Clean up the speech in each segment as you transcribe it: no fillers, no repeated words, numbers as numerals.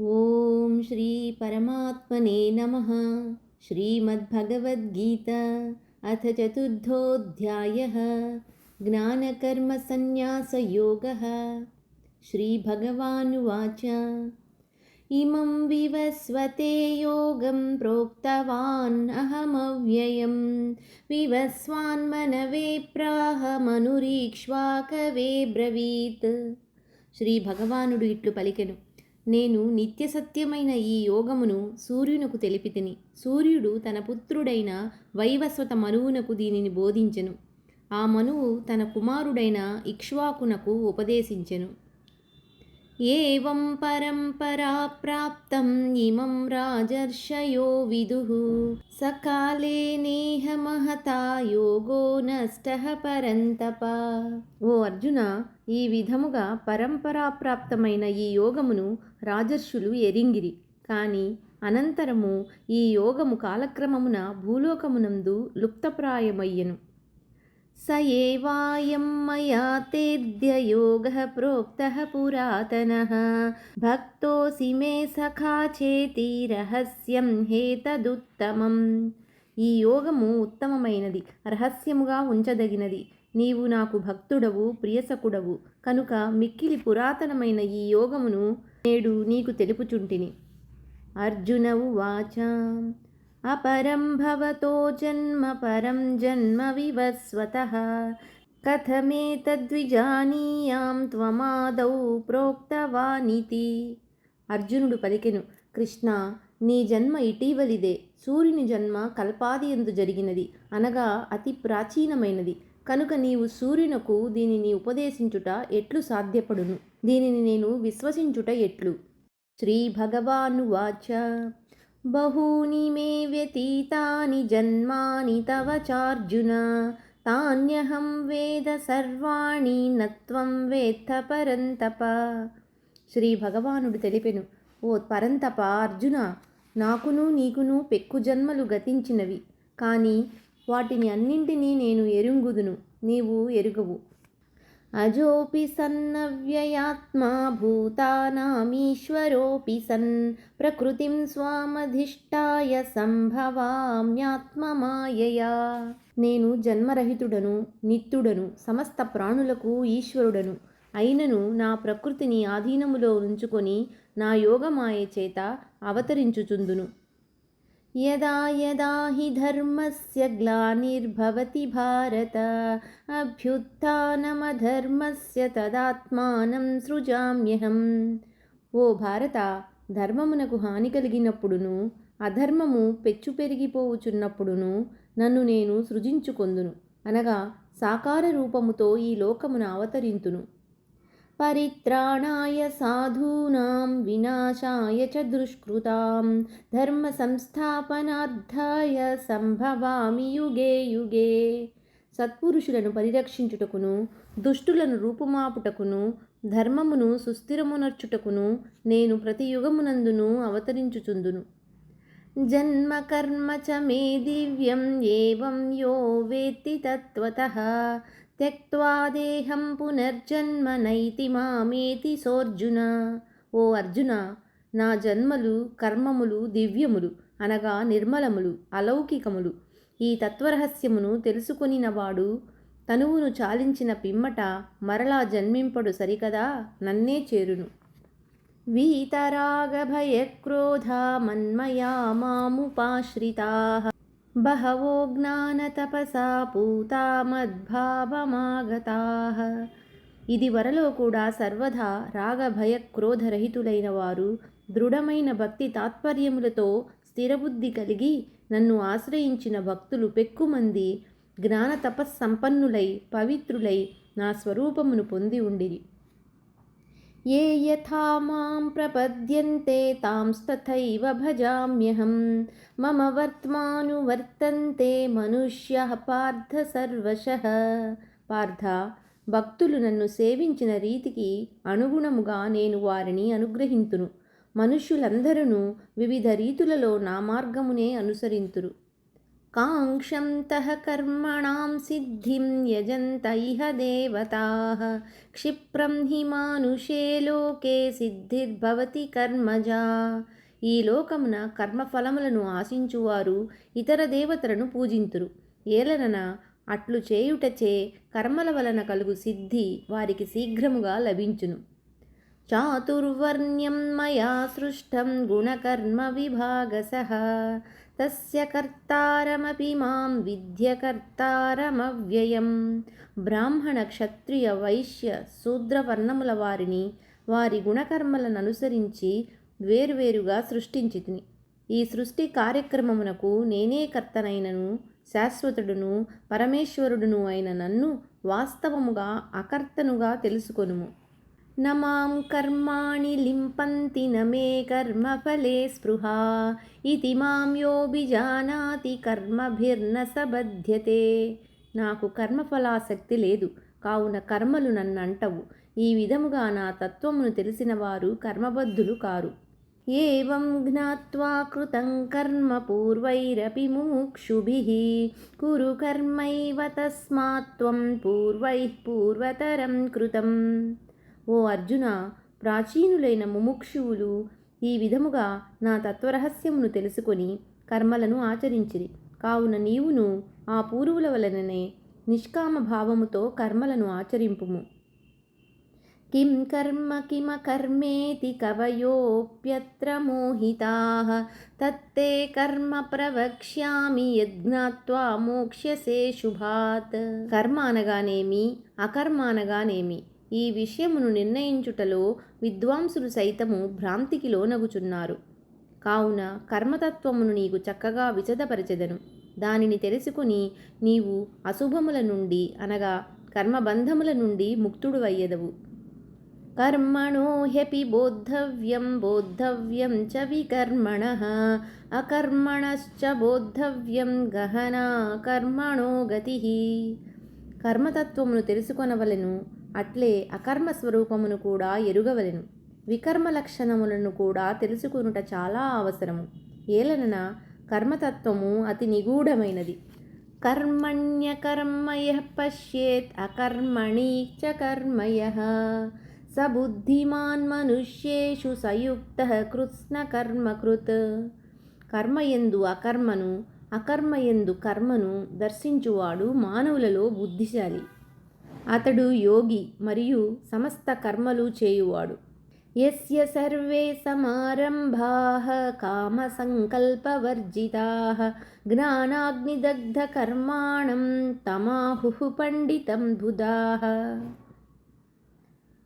ఓం శ్రీ పరమాత్మనే నమః. శ్రీమద్భగవద్గీత అథ చతుర్థోऽధ్యాయः. జ్ఞానకర్మసన్న్యాసయోగः. శ్రీభగవానువాచ ఇమం వివస్వతే యోగం ప్రోక్తవాన్ అహమవ్యయం వివస్వాన్మనవే ప్రాహ మనురీక్ష్వాకవే బ్రవీత్. శ్రీ భగవానుడు ఇట్లు పలికెను: నేను నిత్యసత్యమైన ఈ యోగమును సూర్యునకు తెలిపితిని. సూర్యుడు తన పుత్రుడైన వైవస్వత మనువునకు దీనిని బోధించెను. ఆ మనువు తన కుమారుడైన ఇక్ష్వాకునకు ఉపదేశించెను. ఏవం పరంపరా ప్రాప్తం ఇమం రాజర్షయో విదుః సకాలే నేహ మహతా యోగో నష్టః పరంతప. ఓ అర్జున, ఈ విధముగా పరంపరాప్రాప్తమైన ఈ యోగమును రాజర్షులు ఎరింగిరి. కాని అనంతరము ఈ యోగము కాలక్రమమున భూలోకమునందు లుప్తప్రాయమయ్యెను. స ఏవాయం మయా తేద్య యోగః ప్రోక్తః పురాతనః భక్తోసి మే సఖా చేతి రహస్యం హేతదుత్తమం. ఈ యోగము ఉత్తమమైనది, రహస్యముగా ఉంచదగినది. నీవు నాకు భక్తుడవు, ప్రియసకుడవు కనుక మిక్కిలి పురాతనమైన ఈ యోగమును నేడు నీకు తెలుపుచుంటిని. అర్జున ఉవాచ అపరం భవతో జన్మ పరం జన్మ వివస్వతః కథమేతద్విజానీయాం త్వమాదౌ ప్రోక్తవానితి. అర్జునుడు పలికెను: కృష్ణ, నీ జన్మ ఇటీవలిదే. సూర్యుని జన్మ కల్పాదియందు జరిగినది, అనగా అతి ప్రాచీనమైనది. కనుక నీవు సూర్యునకు దీనిని ఉపదేశించుట ఎట్లు సాధ్యపడును? దీనిని నేను విశ్వసించుట ఎట్లు? శ్రీ భగవానువాచ బహూని మే వ్యతీతాని జన్మాని తవ చార్జున తాన్యహం వేద సర్వాణి నత్వం వేత్త పరంతప. శ్రీ భగవానుడు తెలిపెను: ఓ పరంతప అర్జున, నాకును నీకును పెక్కు జన్మలు గతించినవి, కానీ వాటిని అన్నింటినీ నేను ఎరుంగుదును, నీవు ఎరుగవు. అజోపి సన్నవ్యయాత్మా భూతానామీశ్వరోపి సన్ ప్రకృతిం స్వామధిష్టాయ సంభవామ్యాత్మమాయయా. నేను జన్మరహితుడను, నిత్యుడను, సమస్త ప్రాణులకు ఈశ్వరుడను అయినను నా ప్రకృతిని ఆధీనములో ఉంచుకొని నా యోగమాయ చేత అవతరించుచుందును. యదా యదా హి ధర్మస్య గ్లానిర్భవతి భారత అభ్యుత్థానమధర్మస్య తదాత్మానం సృజామ్యహం. ఓ భారత, ధర్మమునకు హాని కలిగినప్పుడును అధర్మము పెచ్చు పెరిగిపోవుచున్నప్పుడును నన్ను నేను సృజించుకొందును, అనగా సాకార రూపముతో ఈ లోకమున అవతరింతును. పరిత్రాణాయ సాధూనాం వినాశాయ చ దుష్కృతాం ధర్మ సంస్థాపనార్థాయ సంభవామి యుగే యుగే. సత్పురుషులను పరిరక్షించుటకును, దుష్టులను రూపుమాపుటకును, ధర్మమును సుస్థిరమునర్చుటకును నేను ప్రతి యుగమునందును అవతరించుచుందును. జన్మ కర్మ చ మే దివ్యం ఏవం యో వేత్తి తత్వతః త్యక్త్వా దేహం పునర్జన్మ నైతి మామేతి సోర్జున. ఓ అర్జున, నా జన్మలు కర్మములు దివ్యములు, అనగా నిర్మలములు, అలౌకికములు. ఈ తత్వరహస్యమును తెలుసుకొనినవాడు తనువును చాలించిన పిమ్మట మరలా జన్మింపడు సరికదా, నన్నే చేరును. వీతరాగభయక్రోధా మన్మయా మాముపాశ్రితాః బహవో జ్ఞానతపసా పూతా మద్భావమాగతాః. ఇది వరలో కూడా సర్వదా రాగభయక్రోధరహితులైన వారు దృఢమైన భక్తి తాత్పర్యములతో స్థిరబుద్ధి కలిగి నన్ను ఆశ్రయించిన భక్తులు పెక్కుమంది జ్ఞానతపస్సంపన్నులై పవిత్రులై నా స్వరూపమును పొంది ఉండిరి. ఏ యథా మాం ప్రపద్యంతే తాంస్తథైవ భజామ్యహం మమ వర్త్మానువర్తంతే మనుష్యః పార్థ సర్వశః. పార్థ, భక్తులు నన్ను సేవించిన రీతికి అనుగుణముగా నేను వారిని అనుగ్రహింతును. మనుష్యులందరూ వివిధ రీతులలో నా మార్గమునే అనుసరింతురు. కాంక్షంతః కర్మణాం సిద్ధిం యజంత ఇహ దేవతాః క్షిప్రం హి మానుషే లోకే సిద్ధిర్భవతి కర్మజా. ఈ లోకమున కర్మఫలములను ఆశించువారు ఇతర దేవతలను పూజింతురు. ఏలనన అట్లు చేయుటచే కర్మల వలన కలుగు సిద్ధి వారికి శీఘ్రముగా లభించును. చాతుర్వర్ణ్యం మయా సృష్టం గుణకర్మ విభాగసః తస్య కర్తారమపి మాం విద్య కర్తారమవ్యయం. బ్రాహ్మణ క్షత్రియ వైశ్య శూద్ర వర్ణముల వారిని వారి గుణకర్మలను అనుసరించి వేరువేరుగా సృష్టించితిని. ఈ సృష్టి కార్యక్రమమునకు నేనే కర్తనైనను శాశ్వతుడును పరమేశ్వరుడును అయిన నన్ను వాస్తవముగా అకర్తనుగా తెలుసుకొనుము. నమాం కర్మాణి లింపంతి నమే కర్మఫలే స్పృహా ఇతి మాం యోభిజానాతి కర్మభిర్న సబధ్యతే. నాకు కర్మఫలాసక్తి లేదు, కావున కర్మలు నన్నంటవు. ఈ విధముగా నా తత్వమును తెలిసిన వారు కర్మబద్ధులు కారు. ఏవం జ్ఞాత్వా కృతం కర్మ పూర్వైరపి ముముక్షుభిః కురు కర్మైవ తస్మాత్ త్వం పూర్వైః పూర్వతరం కృతం. ఓ అర్జున, ప్రాచీనులైన ముముక్షువులు ఈ విధముగా నా తత్వరహస్యమును తెలుసుకొని కర్మలను ఆచరించిరి. కావున నీవును ఆ పూర్వుల వలననే నిష్కామ భావముతో కర్మలను ఆచరింపుము. కిం కర్మ కిమకర్మేతి కవయోప్యత్ర మోహితాః తత్తే కర్మ ప్రవక్ష్యామి యజ్ఞాత్వా మోక్ష్యసే శుభాత్. కర్మ అనగానేమి అకర్మ అనగానేమి ఈ విషయమును నిర్ణయించుటలో విద్వాంసులు సైతము భ్రాంతికి లోనగుచున్నారు. కావున కర్మతత్వమును నీకు చక్కగా విశదపరచెదను. దానిని తెలుసుకుని నీవు అశుభముల నుండి అనగా కర్మబంధముల నుండి ముక్తుడు అయ్యెదవు. కర్మణో హ్యపి బోద్ధవ్యం బోద్ధవ్యం చ వికర్మణః అకర్మణశ్చ బోద్ధవ్యం గహనా కర్మణో గతిః. కర్మతత్వమును తెలుసుకొనవలెను, అట్లే అకర్మ స్వరూపమును కూడా ఎరుగవలెను. వికర్మ లక్షణములను కూడా తెలుసుకొనుట చాలా అవసరము. ఏలనన కర్మతత్వము అతి నిగూఢమైనది. కర్మణ్యకర్మయః పశ్యేత్ అకర్మణి చ కర్మయః స బుద్ధిమాన్ మనుష్యేషు సయుక్తః కృత్స్నకర్మకృత్. కర్మయందు అకర్మను అకర్మయందు కర్మను దర్శించువాడు మానవులలో బుద్ధిశాలి. అతడు యోగి మరియు సమస్త కర్మలు చేయువాడు. యస్య సర్వే సమారంభాః కామసంకల్పవర్జితాః జ్ఞానాగ్నిదగ్ధ కర్మాణం తమాహుః పండితం బుధాః.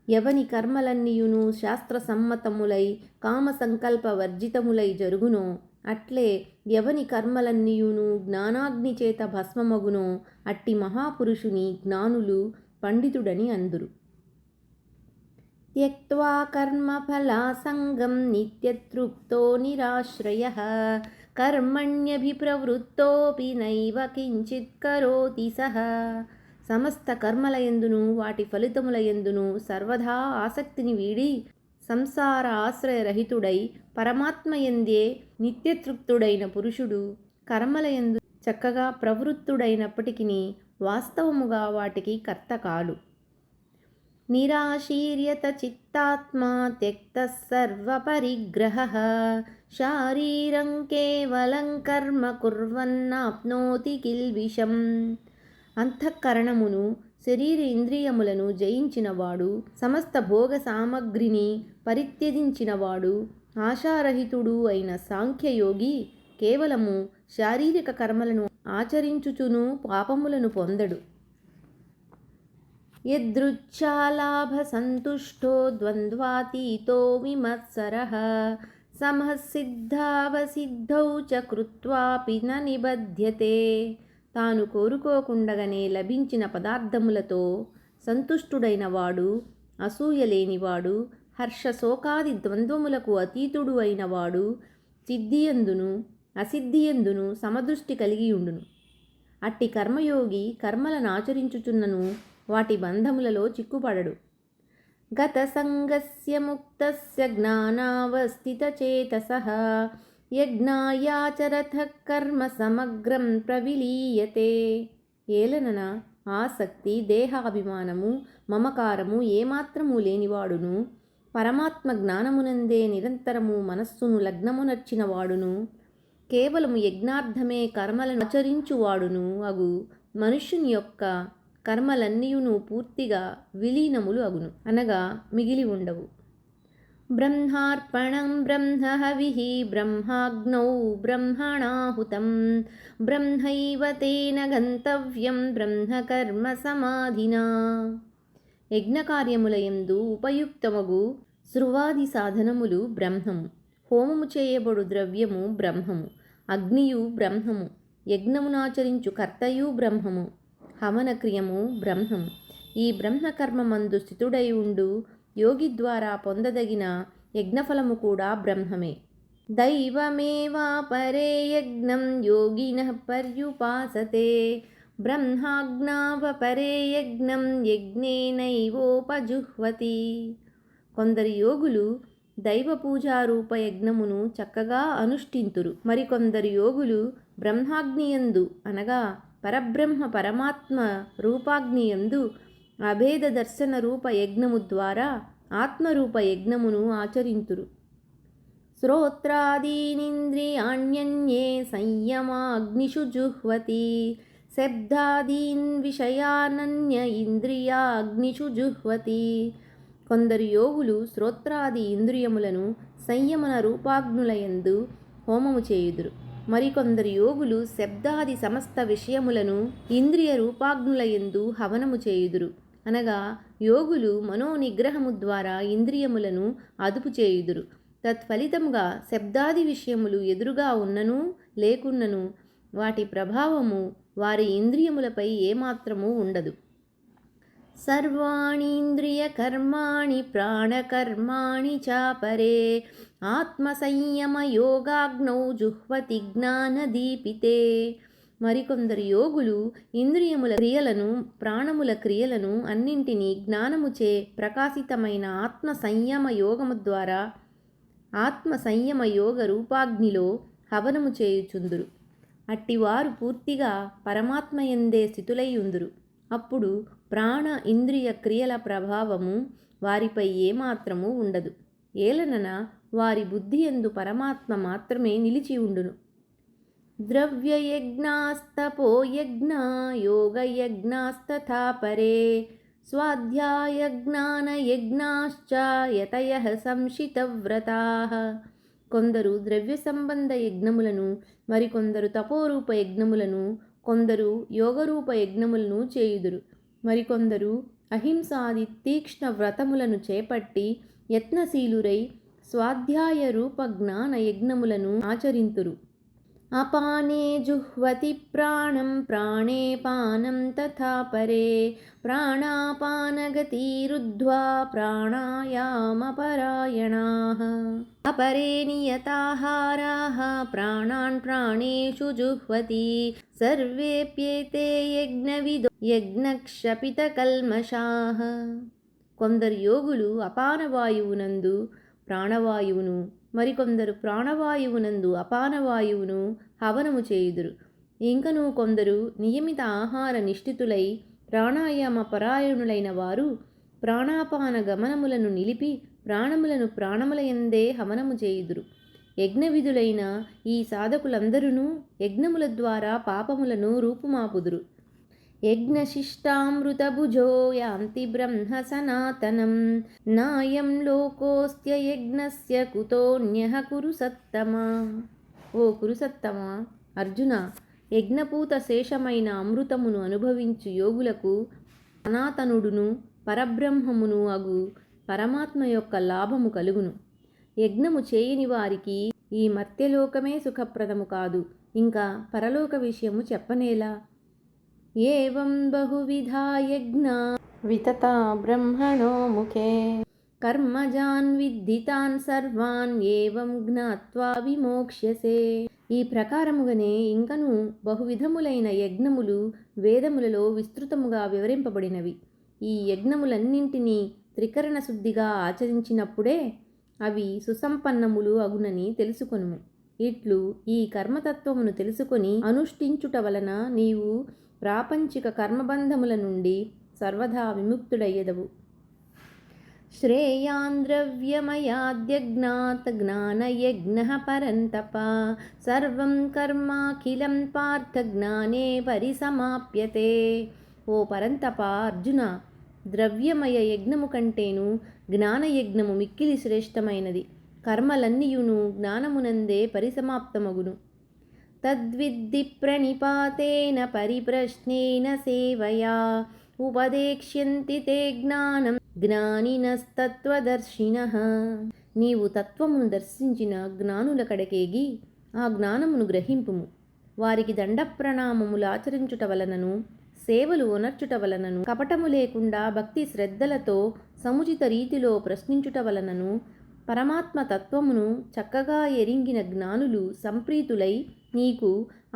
ఎవని కర్మలన్నీయును శాస్త్రసమ్మతములై కామసంకల్ప వర్జితములై జరుగునో, అట్లే ఎవని కర్మలన్నీయును జ్ఞానాగ్ని చేత భస్మమగునో అట్టి మహాపురుషుని జ్ఞానులు పండితుడని అందురు. త్యక్త్వా కర్మఫలాసంగం నిత్యతృప్తో నిరాశ్రయః కర్మణ్యభిప్రవృత్తోపి నైవ కించిత్ కరోతి సః. సమస్త కర్మలయందును వాటి ఫలితములయందును సర్వదా ఆసక్తిని వీడి సంసార ఆశ్రయరహితుడై పరమాత్మయందే నిత్యతృప్తుడైన పురుషుడు కర్మలయందు చక్కగా ప్రవృత్తుడైనప్పటికీ వాస్తవముగా వాటికి కర్త కాడు. నిరాశీర్యత చిత్తాత్మా త్యక్తః సర్వపరిగ్రహః శారీరం కేవలం కర్మ కుర్వన్నాప్నోతి కిల్బిషం. అంతఃకరణమును శరీర ఇంద్రియములను జయించినవాడు, సమస్త భోగ సామగ్రిని పరిత్యజించినవాడు, ఆశారహితుడు అయిన సాంఖ్యయోగి కేవలము శారీరక కర్మలను ఆచరించుచును పాపములను పొందడు. యదృచ్ఛాలాభ సంతుష్టో ద్వంద్వాతీతో విమత్సరః సమః సిద్ధావసిద్ధౌ చ కృత్వాపి న నిబధ్యతే. తాను కోరుకోకుండగానే లభించిన పదార్థములతో సంతుష్టుడైన వాడు, అసూయ లేనివాడు, హర్షశోకాది ద్వంద్వములకు అతీతుడు అయినవాడు సిద్ధియందును అసిద్ధియందును సమదృష్టి కలిగియుండును. అట్టి కర్మయోగి కర్మలను ఆచరించుచున్నను వాటి బంధములలో చిక్కుపడడు. గత సంగస్య ముక్తస్య జ్ఞానావస్థితచేతసః యజ్ఞాయాచరథః కర్మ సమగ్రం ప్రవిలీయతే. ఏలనన ఆసక్తి, దేహాభిమానము, మమకారము ఏమాత్రము లేనివాడును, పరమాత్మ జ్ఞానమునందే నిరంతరము మనస్సును లగ్నమునర్చిన వాడును, కేవలము యజ్ఞార్థమే కర్మలను ఆచరించువాడును అగు మనుష్యుని యొక్క కర్మలన్నీయును పూర్తిగా విలీనములు అగును, అనగా మిగిలి ఉండవు. బ్రహ్మార్పణం బ్రహ్మహవిః బ్రహ్మాగ్నౌ బ్రహ్మణాహుతం బ్రహ్మైవ తేన గంతవ్యం బ్రహ్మకర్మ సమాధినా. యజ్ఞకార్యములయందు ఉపయుక్తమగు శృవాది సాధనములు బ్రహ్మము, హోమము చేయబడు ద్రవ్యము బ్రహ్మము, అగ్నియు బ్రహ్మము, యజ్ఞమునాచరించు కర్తయు బ్రహ్మము, హవనక్రియము బ్రహ్మము. ఈ బ్రహ్మకర్మమందు స్థితుడై ఉండు యోగి ద్వారా పొందదగిన యజ్ఞఫలము కూడా బ్రహ్మమే. దైవమేవాపరే యజ్ఞం యోగినః పర్యుపాసతే బ్రహ్మాజ్ఞావపరే యజ్ఞం యజ్ఞేనైవోపజుహ్వతి. కొందరు యోగులు దైవ పూజారూప యజ్ఞమును చక్కగా అనుష్ఠింతురు. మరికొందరు యోగులు బ్రహ్మాగ్నియందు అనగా పరబ్రహ్మ పరమాత్మ రూపాగ్నియందు అభేద దర్శన రూప యజ్ఞము ద్వారా ఆత్మరూప యజ్ఞమును ఆచరింతురు. శ్రోత్రాదీనింద్రియాణ్యన్యే సంయమాగ్నిషు జుహ్వతి శబ్దాదీన్ విషయానన్య ఇంద్రియాగ్నిషు జుహ్వతి. కొందరు యోగులు శ్రోత్రాది ఇంద్రియములను సంయమన రూపాగ్నులయందు హోమము చేయుదురు. మరికొందరు యోగులు శబ్దాది సమస్త విషయములను ఇంద్రియ రూపాగ్నులయందు హవనము చేయుదురు, అనగా యోగులు మనోనిగ్రహము ద్వారా ఇంద్రియములను అదుపు చేయుదురు. తత్ఫలితముగా శబ్దాది విషయములు ఎదురుగా ఉన్నను లేకున్నను వాటి ప్రభావము వారి ఇంద్రియములపై ఏమాత్రము ఉండదు. సర్వాణీంద్రియ కర్మాణి ప్రాణకర్మాణి చాపరే ఆత్మసంయమ యోగాగ్నౌ జుహ్వతి జ్ఞానదీపితే. మరికొందరు యోగులు ఇంద్రియముల క్రియలను ప్రాణముల క్రియలను అన్నింటినీ జ్ఞానముచే ప్రకాశితమైన ఆత్మ సంయమ యోగము ద్వారా ఆత్మ సంయమ యోగ రూపాగ్నిలో హవనము చేయుచుందురు. అట్టివారు పూర్తిగా పరమాత్మయందే స్థితులై ఉందురు. అప్పుడు ప్రాణ ఇంద్రియ క్రియల ప్రభావము వారిపై ఏమాత్రము ఉండదు. ఏలనన వారి బుద్ధి యందు పరమాత్మ మాత్రమే నిలిచి ఉండును. ద్రవ్యయజ్ఞాస్తపోయజ్ఞా యోగయజ్ఞాస్తథా పరే స్వాధ్యాయజ్ఞానయజ్ఞాశ్చ యతయః సంశితవ్రతాః. కొందరు ద్రవ్య సంబంధ యజ్ఞములను, మరికొందరు తపోరూప యజ్ఞములను, కొందరు యోగరూప యజ్ఞములను చేయుదురు. మరికొందరు అహింసాది తీక్ష్ణ వ్రతములను చేపట్టి యత్నశీలురై స్వాధ్యాయ రూప జ్ఞాన యజ్ఞములను ఆచరింతురు. అపానే జుహ్వతి ప్రాణం ప్రాణే పానం తథా పరే ప్రాణాపానగతిరుద్ధ్వా ప్రాణాయామపరాయణాః. అపరే నియతాహారాః ప్రాణాన్ ప్రాణేషు జుహ్వతి సర్వేప్యేతే యజ్ఞవిదో యజ్ఞక్షపితకల్మషాః. కొందరు యోగులు అపానవాయువునందు ప్రాణవాయువును, మరికొందరు ప్రాణవాయువునందు అపానవాయువును హవనము చేయుదురు. ఇంకను కొందరు నియమిత ఆహార నిష్ఠితులై ప్రాణాయామ పరాయణులైన వారు ప్రాణాపాన గమనములను నిలిపి ప్రాణములను ప్రాణములయందే హవనము చేయుదురు. యజ్ఞవిధులైన ఈ సాధకులందరూ యజ్ఞముల ద్వారా పాపములను రూపుమాపుదురు. యజ్ఞశిష్టామృతభుజో యాంతి బ్రహ్మ సనాతనం నాయం లోకోస్త్య యజ్ఞస్య కుతోన్యః కురుసత్తమా. ఓ కురుసత్తమా, అర్జున, యజ్ఞపూత శేషమైన అమృతమును అనుభవించు యోగులకు సనాతనుడును పరబ్రహ్మమును అగు పరమాత్మ యొక్క లాభము కలుగును. యజ్ఞము చేయని వారికి ఈ మర్త్యలోకమే సుఖప్రదము కాదు, ఇంకా పరలోక విషయము చెప్పనేలా. ఏవం బహువిధా యజ్ఞా వితతా బ్రహ్మణో ముఖే కర్మజాన్ విద్ధితాన్ సర్వాన్ ఏవం జ్ఞాత్వా విమోక్ష్యసే. ఈ ప్రకారముగానే ఇంకను బహువిధములైన యజ్ఞములు వేదములలో విస్తృతముగా వివరింపబడినవి. ఈ యజ్ఞములన్నింటినీ త్రికరణ శుద్ధిగా ఆచరించినప్పుడే అవి సుసంపన్నములు అగునని తెలుసుకొనుము. ఇట్లు ఈ కర్మతత్వమును తెలుసుకొని అనుష్ఠించుట వలన నీవు ప్రాపంచిక కర్మబంధముల నుండి సర్వదా విముక్తుడయ్యెదవు. శ్రేయాన్ ద్రవ్యమయాద్యజ్ఞాత్ జ్ఞానయజ్ఞః పరంతప సర్వం కర్మాఖిలం పార్థ జ్ఞానే పరిసమాప్యతే. ఓ పరంతప అర్జున, ద్రవ్యమయ యజ్ఞము కంటేను జ్ఞానయజ్ఞము మిక్కిలి శ్రేష్టమైనది. కర్మలన్నీయును జ్ఞానమునందే పరిసమాప్తమగును. తద్విద్ధి ప్రణిపాతేన పరిప్రశ్నేన సేవయా ఉపదేక్ష్యంతి తే జ్ఞానం జ్ఞానినస్తత్వదర్శినః. నీవు తత్వమును దర్శించిన జ్ఞానుల కడకేగి ఆ జ్ఞానమును గ్రహింపుము. వారికి దండప్రణామములు ఆచరించుట వలనను సేవలు ఒనర్చుట వలనను కపటము లేకుండా భక్తి శ్రద్ధలతో సముచిత రీతిలో ప్రశ్నించుట వలనను పరమాత్మ తత్వమును చక్కగా ఎరింగిన జ్ఞానులు సంప్రీతులై నీకు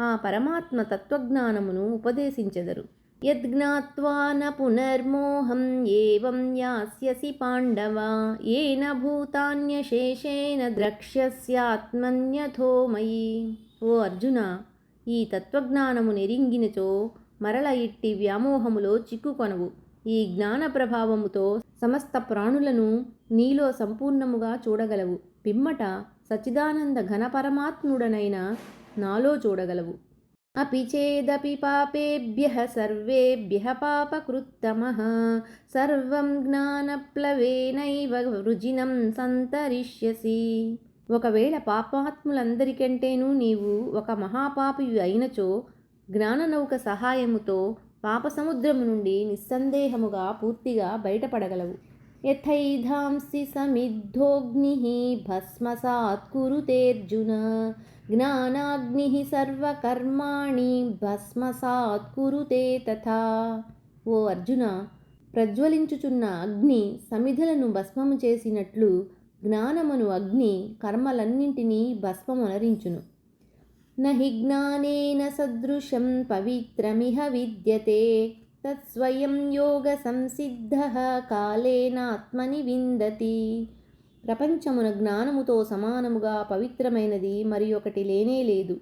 ఆ పరమాత్మ తత్వజ్ఞానమును ఉపదేశించెదరు. యద్జ్ఞాత్వా న పునర్మోహం ఏవం యాస్యసి పాండవ ఏన భూతాన్యశేషేణ ద్రక్ష్యస్యాత్మన్యథో మయి. ఓ అర్జున, ఈ తత్వజ్ఞానము నెరింగినచో మరల ఇట్టి వ్యామోహములో చిక్కుకొనవు. ఈ జ్ఞాన ప్రభావముతో సమస్త ప్రాణులను నీలో సంపూర్ణముగా చూడగలవు. పిమ్మట సచ్చిదానంద ఘన పరమాత్ముడనైన నాలో చూడగలవు. అపి చేదపి పాపేభ్యః సర్వేభ్యః పాపకృత్తమః సర్వం జ్ఞానప్లవేనైవ వృజినం సంతరిష్యసి. ఒకవేళ పాపాత్ములందరికంటేనూ నీవు ఒక మహాపాపివి అయినచో జ్ఞాననౌక సహాయముతో పాపసముద్రము నుండి నిస్సందేహముగా పూర్తిగా బయటపడగలవు. యథైధాంసి సమిద్ధోగ్నిః భస్మసాత్ కురుతేర్జున జ్ఞానాగ్నిః సర్వకర్మాణి భస్మసాత్ కురుతే తథా. ఓ అర్జున, ప్రజ్వలించుచున్న అగ్ని సమిధలను భస్మము చేసినట్లు జ్ఞానమను అగ్ని కర్మలన్నింటినీ భస్మమునరించును. నహి జ్ఞానేన సదృశం పవిత్రమిహ విద్యతే తత్స్వయం యోగ సంసిద్ధః కాలేనాత్మని విందతి. ప్రపంచమున జ్ఞానముతో సమానముగా పవిత్రమైనది మరి ఒకటి లేనేలేదు.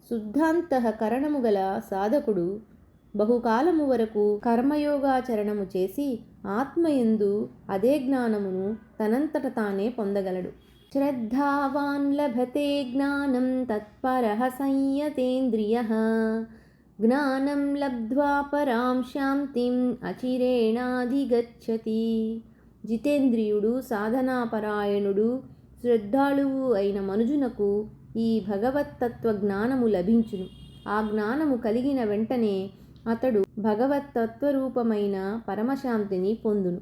శుద్ధాంతఃకరణము గల సాధకుడు బహుకాలము వరకు కర్మయోగాచరణము చేసి ఆత్మయందు అదే జ్ఞానమును తనంతట తానే పొందగలడు. శ్రద్ధావాన్ లభతే జ్ఞానం తత్పరః సంయతేంద్రియః జ్ఞానం లబ్ధ్వా పరాం శాంతిం అచిరేణాధిగచ్చతి. జితేంద్రియుడు, సాధనాపరాయణుడు, శ్రద్ధాళువు అయిన మనుజునకు ఈ భగవత్తత్వ జ్ఞానము లభించును. ఆ జ్ఞానము కలిగిన వెంటనే అతడు భగవత్తత్వరూపమైన పరమశాంతిని పొందును.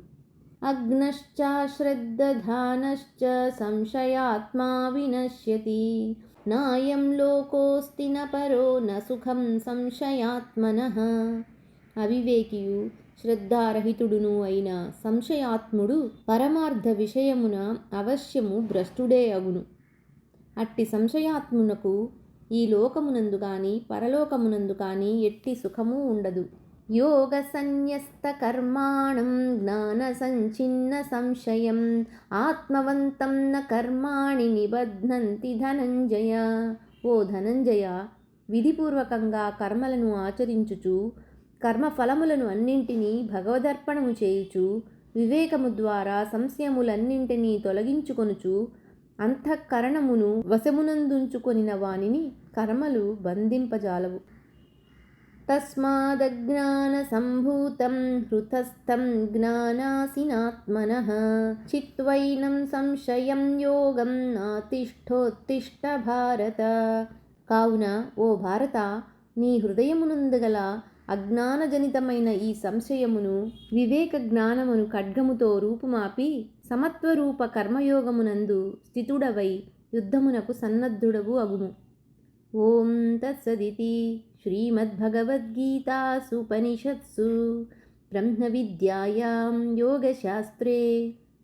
అగ్నశ్చ శ్రద్ధధానశ్చ సంశయాత్మా వినశ్యతి నాయం లోకోస్తి న పరో న సుఖం సంశయాత్మనః. అవివేకియు శ్రద్ధారహితుడును అయిన సంశయాత్ముడు పరమార్థ విషయమున అవశ్యము భ్రష్టుడే అగును. అట్టి సంశయాత్మునకు ఈ లోకమునందు కాని పరలోకమునందు కాని ఎట్టి సుఖము ఉండదు. యోగ సన్యస్త కర్మాణం జ్ఞాన సంచిన్న సంశయం ఆత్మవంతం న కర్మాణి నిబధ్నంతి ధనంజయ. ఓ ధనంజయ, విధిపూర్వకంగా కర్మలను ఆచరించుచు కర్మఫలములను అన్నింటినీ భగవదర్పణము చేయుచు వివేకము ద్వారా సంశయములన్నింటినీ తొలగించుకొనుచు అంతఃకరణమును వశమునందుంచుకొనిన వానిని కర్మలు బంధింపజాలవు. తస్మాదజ్ఞాన సంభూతం హృతస్థం జ్ఞానాసినాత్మనః చిత్వైనం సంశయం యోగం నాతిష్ఠోత్తిష్ఠ భారత. కావున ఓ భారత, నీ హృదయమునందుగల అజ్ఞానజనితమైన ఈ సంశయమును వివేక జ్ఞానమును ఖడ్గముతో రూపుమాపి సమత్వరూప కర్మయోగమునందు స్థితుడవై యుద్ధమునకు సన్నద్ధుడవు అగుము. ఓం తత్సదితి. శ్రీమద్భగవద్గీతాసూపనిషత్సు బ్రహ్మవిద్యాయాం యోగశాస్త్రే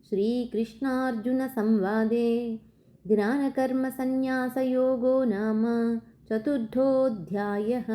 శ్రీకృష్ణార్జున సంవాదే జ్ఞానకర్మ సన్యాసయోగో నామ చతుర్థోऽధ్యాయః.